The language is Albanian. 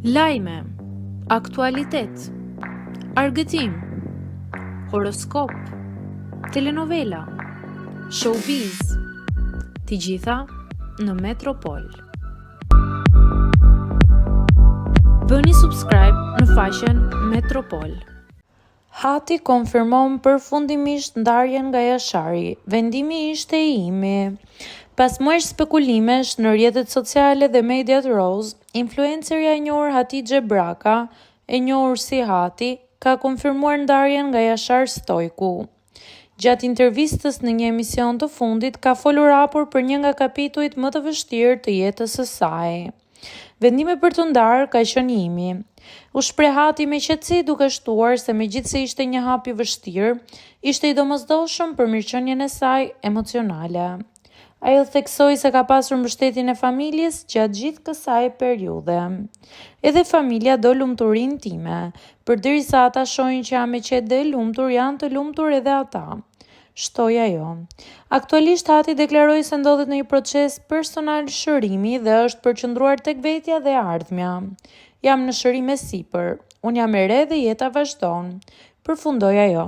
Lajme, aktualitet, argëtim, horoskop, telenovela, showbiz, të gjitha në Metropol. Bëni subscribe në faqen Metropol. Hati konfirmon përfundimisht ndarjen nga Jashari. Vendimi ishte i imi. Pas muajsh spekulimesh në rrjetet sociale dhe mediat roz, influencerja e njohur Hatixhe Braka, e njohur si Hati, ka konfirmuar ndarjen nga Jashar Stojku. Gjatë intervistës në një emision të fundit, ka folur hapur për një nga kapitujt më të vështirë të jetës së saj. Vendimi për të ndarë ka qenë imi. U shpreh Hati me qetësi duke shtuar se megjithse ishte një hap i vështirë, ishte i domosdoshëm për mirëqenien e saj emocionale. Ajo theksoi se ka pasur mbështetjen e familjes gjatë gjithë kësaj periudhe. Edhe familja do lumturinë time, përderisa ata shohin që jam e qetë dhe e lumtur, janë të lumtur edhe ata. Shtoi ajo. Aktualisht Hati deklaroi se ndodhet në një proces personal shërimi dhe është përqendruar tek vetja dhe ardhmja. Jam në shërim e sipër. Unë jam e re dhe jeta vazhdon, përfundoi ajo.